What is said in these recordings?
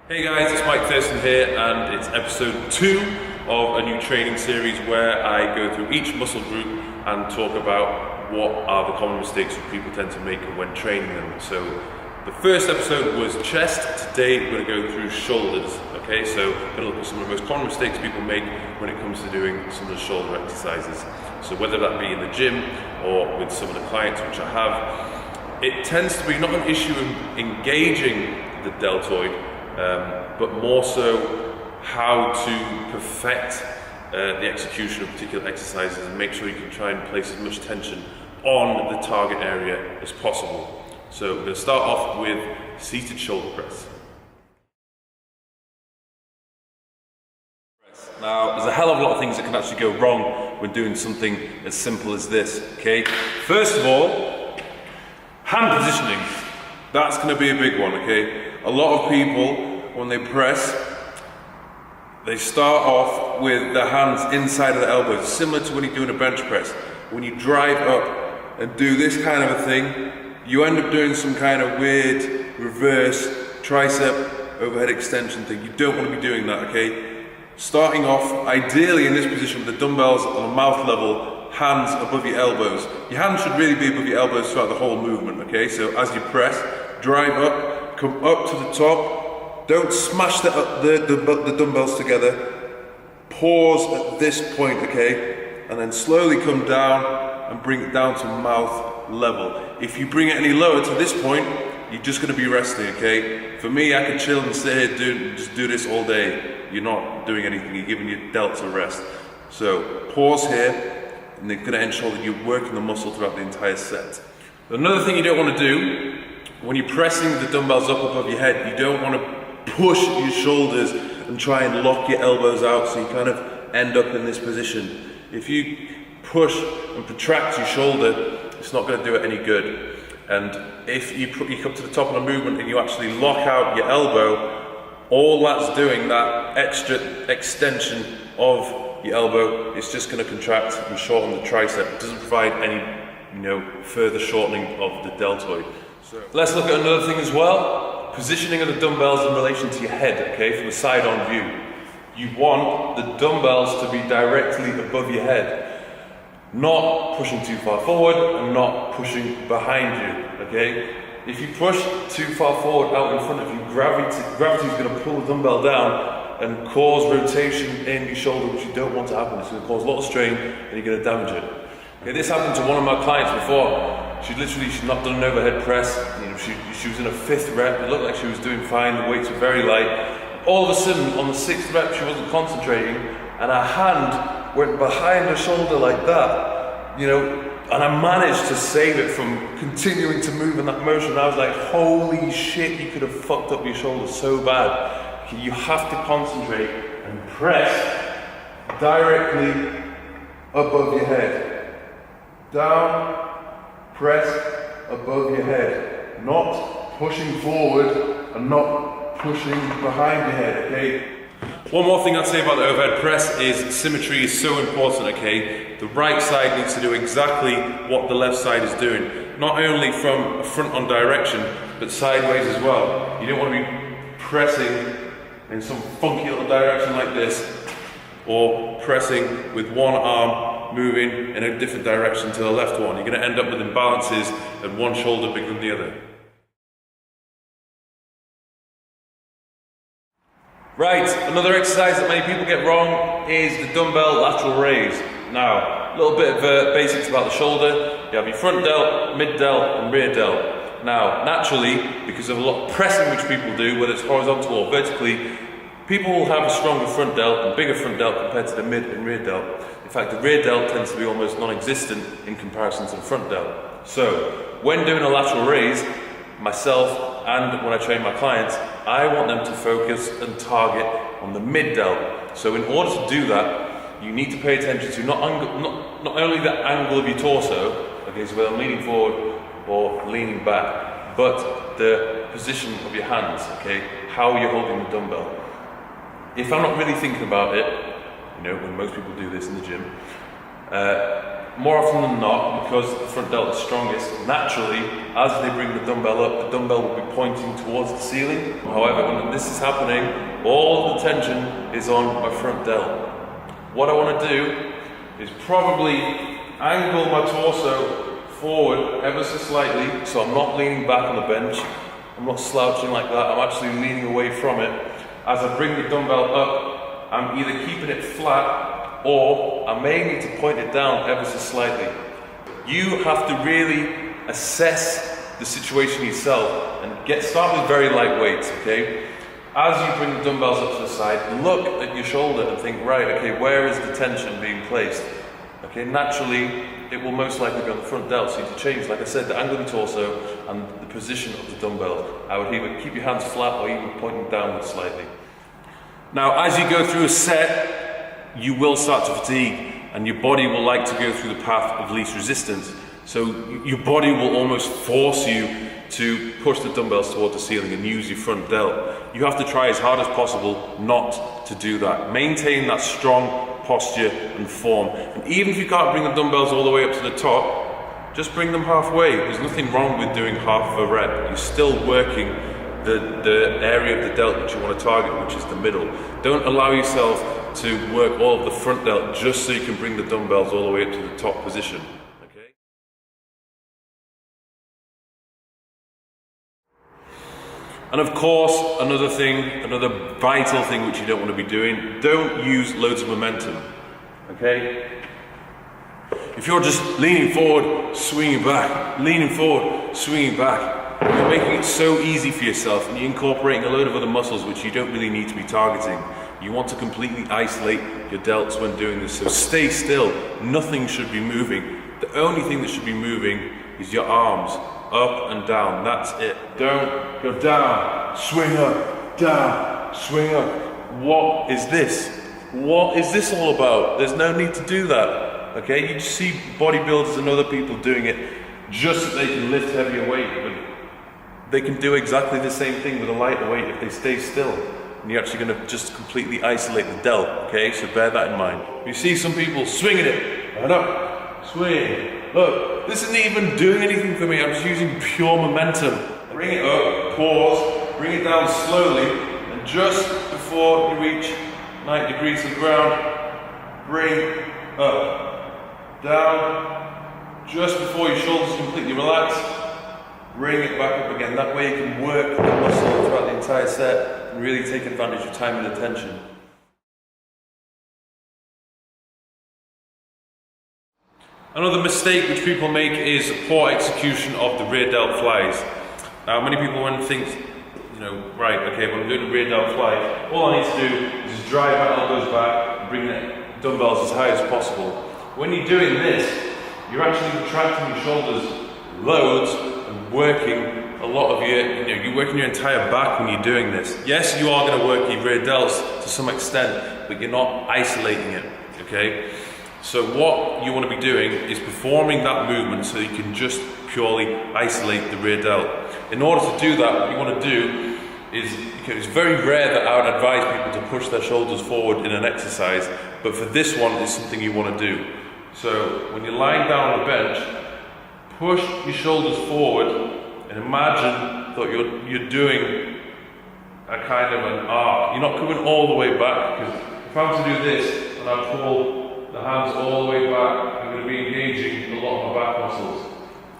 Hey guys, it's Mike Thurston here, and it's episode 2 of a new training series where I go through each muscle group and talk about what are the common mistakes that people tend to make when training them. So the first episode was chest. Today we're going to go through shoulders. Okay, so we're going to look at some of the most common mistakes people make when it comes to doing some of the shoulder exercises. So whether that be in the gym or with some of the clients which I have, it tends to be not an issue of engaging the deltoid, but more so how to perfect the execution of particular exercises and make sure you can try and place as much tension on the target area as possible. So we're going to start off with seated shoulder press. Now, there's a hell of a lot of things that can actually go wrong when doing something as simple as this, okay? First of all, hand positioning. That's going to be a big one, okay? A lot of people, when they press, they start off with their hands inside of the elbows, similar to when you're doing a bench press. When you drive up and do this kind of a thing, you end up doing some kind of weird reverse tricep overhead extension thing. You don't want to be doing that, okay? Starting off, ideally in this position with the dumbbells on mouth level, hands above your elbows. Your hands should really be above your elbows throughout the whole movement, okay? So as you press, drive up, come up to the top, don't smash the dumbbells together, pause at this point, okay? And then slowly come down and bring it down to mouth level. If you bring it any lower to this point, you're just gonna be resting, okay? For me, I can chill and sit here, just do this all day. You're not doing anything, you're giving your delts a rest. So pause here, and they're gonna ensure that you're working the muscle throughout the entire set. Another thing you don't wanna do, when you're pressing the dumbbells up above your head, you don't wanna push your shoulders and try and lock your elbows out so you kind of end up in this position. If you push and protract your shoulder, it's not going to do it any good. And if you come to the top of the movement and you actually lock out your elbow, all that's doing, that extra extension of your elbow, is just going to contract and shorten the tricep. It doesn't provide any, further shortening of the deltoid. So let's look at another thing as well. Positioning of the dumbbells in relation to your head, okay, from a side-on view. You want the dumbbells to be directly above your head, not pushing too far forward and not pushing behind you, okay? If you push too far forward out in front of you, gravity is going to pull the dumbbell down and cause rotation in your shoulder, which you don't want to happen. It's going to cause a lot of strain and you're going to damage it. Okay, this happened to one of my clients before. She'd not done an overhead press. She was in a 5th rep. It looked like she was doing fine. The weights were very light. All of a sudden, on the 6th rep, she wasn't concentrating, and her hand went behind her shoulder like that. And I managed to save it from continuing to move in that motion. And I was like, holy shit, you could have fucked up your shoulder so bad. Okay, you have to concentrate and press directly above your head. Down. Press above your head, not pushing forward and not pushing behind your head, okay? One more thing I'd say about the overhead press is symmetry is so important, okay? The right side needs to do exactly what the left side is doing, not only from a front-on direction, but sideways as well. You don't want to be pressing in some funky little direction like this, or pressing with one arm moving in a different direction to the left one. You're going to end up with imbalances and one shoulder bigger than the other. Right, another exercise that many people get wrong is the dumbbell lateral raise. Now, a little bit of basics about the shoulder. You have your front delt, mid delt and rear delt. Now, naturally, because of a lot of pressing which people do, whether it's horizontal or vertically, people will have a stronger front delt and bigger front delt compared to the mid and rear delt. In fact, the rear delt tends to be almost non-existent in comparison to the front delt. So, when doing a lateral raise, myself and when I train my clients, I want them to focus and target on the mid delt. So in order to do that, you need to pay attention to not only the angle of your torso, okay, so whether I'm leaning forward or leaning back, but the position of your hands, okay, how you're holding the dumbbell. If I'm not really thinking about it, when most people do this in the gym, more often than not, because the front delt is strongest, naturally, as they bring the dumbbell up, the dumbbell will be pointing towards the ceiling. However, when this is happening, all the tension is on my front delt. What I want to do is probably angle my torso forward ever so slightly, so I'm not leaning back on the bench, I'm not slouching like that, I'm actually leaning away from it. As I bring the dumbbell up, I'm either keeping it flat, or I may need to point it down ever so slightly. You have to really assess the situation yourself and start with very light weights, okay? As you bring the dumbbells up to the side, look at your shoulder and think, right, okay, where is the tension being placed? Okay, naturally, it will most likely be on the front delt, so you need to change, like I said, the angle of the torso and the position of the dumbbell. I would either keep your hands flat or even pointing downwards slightly. Now, as you go through a set, you will start to fatigue, and your body will like to go through the path of least resistance. So your body will almost force you to push the dumbbells toward the ceiling and use your front delt. You have to try as hard as possible not to do that. Maintain that strong posture and form. And even if you can't bring the dumbbells all the way up to the top, just bring them halfway. There's nothing wrong with doing half of a rep. You're still working the area of the delt that you want to target, which is the middle. Don't allow yourself to work all of the front delt just so you can bring the dumbbells all the way up to the top position. And of course, another vital thing which you don't want to be doing, don't use loads of momentum, okay? If you're just leaning forward, swinging back, leaning forward, swinging back, you're making it so easy for yourself and you're incorporating a load of other muscles which you don't really need to be targeting. You want to completely isolate your delts when doing this, so stay still, nothing should be moving. The only thing that should be moving is your arms. Up and down, that's it. Don't go down, swing up, swing up. What is this? What is this all about? There's no need to do that, okay? You just see bodybuilders and other people doing it just so they can lift heavier weight, but they can do exactly the same thing with a lighter weight if they stay still. And you're actually gonna just completely isolate the delt, okay? So bear that in mind. You see some people swinging it, right up, swing. Look, this isn't even doing anything for me, I'm just using pure momentum. Bring it up, pause, bring it down slowly, and just before you reach 90 degrees to the ground, bring up, down, just before your shoulders completely relax, bring it back up again. That way you can work the muscle throughout the entire set and really take advantage of time and attention. Another mistake which people make is poor execution of the rear delt flies. Now, many people want to think, right, okay, when I'm doing a rear delt fly, all I need to do is just drive my elbows back and bring the dumbbells as high as possible. When you're doing this, you're actually contracting your shoulders loads and working a lot of you're working your entire back when you're doing this. Yes, you are going to work your rear delts to some extent, but you're not isolating it, okay? So what you want to be doing is performing that movement so you can just purely isolate the rear delt. In order to do that, what you want to do is, it's very rare that I would advise people to push their shoulders forward in an exercise, but for this one, it's something you want to do. So when you're lying down on a bench, push your shoulders forward and imagine that you're doing a kind of an arc. You're not coming all the way back, because if I'm to do this and I pull the hands all the way back, I'm going to be engaging a lot of my back muscles.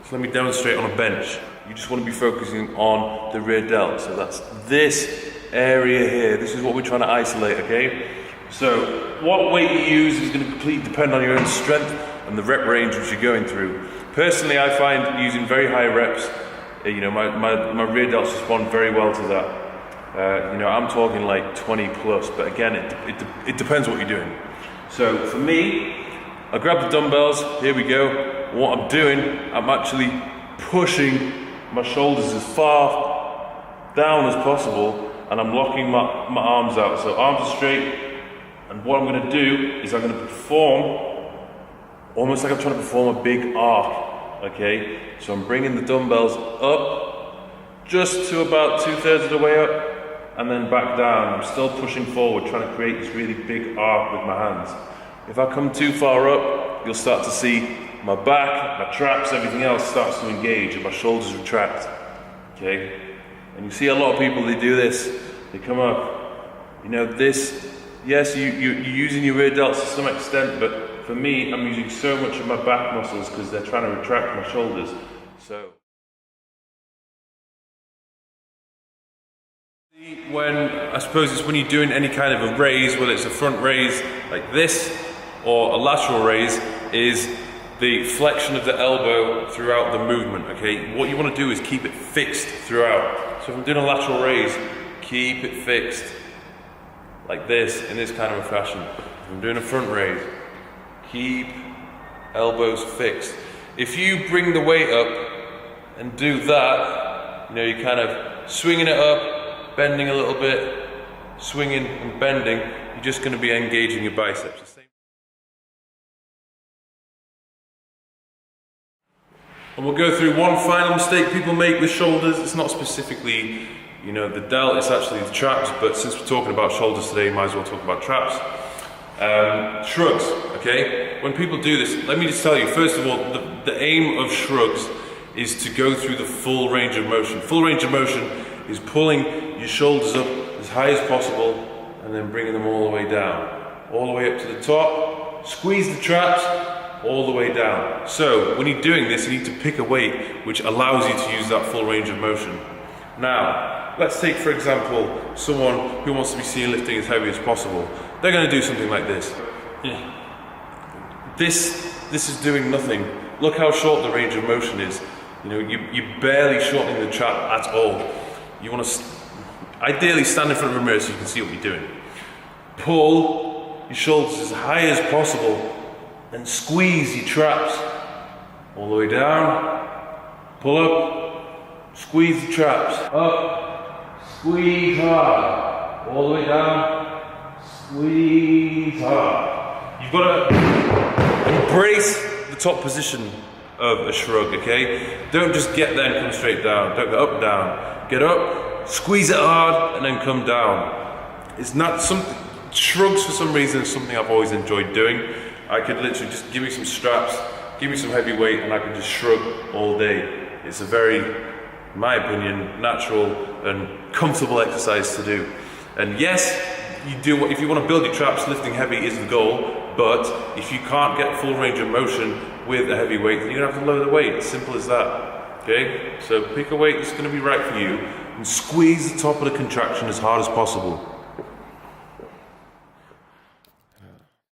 So let me demonstrate on a bench. You just want to be focusing on the rear delt. So that's this area here. This is what we're trying to isolate, okay? So what weight you use is going to completely depend on your own strength and the rep range which you're going through. Personally, I find using very high reps, my rear delts respond very well to that. I'm talking like 20 plus, but again, it depends what you're doing. So for me, I grab the dumbbells, here we go. What I'm doing, I'm actually pushing my shoulders as far down as possible, and I'm locking my arms out. So arms are straight, and what I'm going to do is I'm going to perform almost like I'm trying to perform a big arc, okay? So I'm bringing the dumbbells up just to about 2/3 of the way up, and then back down. I'm still pushing forward, trying to create this really big arc with my hands. If I come too far up, you'll start to see my back, my traps, everything else starts to engage and my shoulders retract, okay? And you see a lot of people, they do this, they come up, you know, this, yes, you're using your rear delts to some extent, but for me, I'm using so much of my back muscles because they're trying to retract my shoulders, so. When, I suppose it's when you're doing any kind of a raise, whether it's a front raise like this, or a lateral raise, is the flexion of the elbow throughout the movement, okay? What you want to do is keep it fixed throughout. So if I'm doing a lateral raise, keep it fixed, like this, in this kind of a fashion. If I'm doing a front raise, keep elbows fixed. If you bring the weight up and do that, you know, you're kind of swinging it up, bending a little bit, swinging and bending, you're just going to be engaging your biceps. And we'll go through one final mistake people make with shoulders. It's not specifically, you know, the delt, it's actually the traps, but since we're talking about shoulders today, might as well talk about traps. Shrugs, okay? When people do this, let me just tell you, first of all, the aim of shrugs is to go through the full range of motion. Full range of motion is pulling your shoulders up as high as possible and then bringing them all the way down. All the way up to the top, squeeze the traps, all the way down. So when you're doing this, you need to pick a weight which allows you to use that full range of motion. Now, let's take for example someone who wants to be seen lifting as heavy as possible. They're going to do something like this. This is doing nothing. Look how short the range of motion is. You know, you're barely shortening the trap at all. You want to ideally stand in front of a mirror so you can see what you're doing. Pull your shoulders as high as possible and squeeze your traps all the way down, pull up, squeeze the traps, up, squeeze hard, all the way down, squeeze hard. You've got to embrace the top position of a shrug, okay? Don't just get there and come straight down, don't go up, down. Get up, squeeze it hard, and then come down. It's not something, shrugs for some reason is something I've always enjoyed doing. I could literally just give me some straps, give me some heavy weight, and I could just shrug all day. It's a very, in my opinion, natural and comfortable exercise to do. And yes, you do. If you want to build your traps, lifting heavy is the goal, but if you can't get full range of motion with a heavy weight, then you're going to have to lower the weight. It's simple as that. Okay? So pick a weight that's going to be right for you and squeeze the top of the contraction as hard as possible.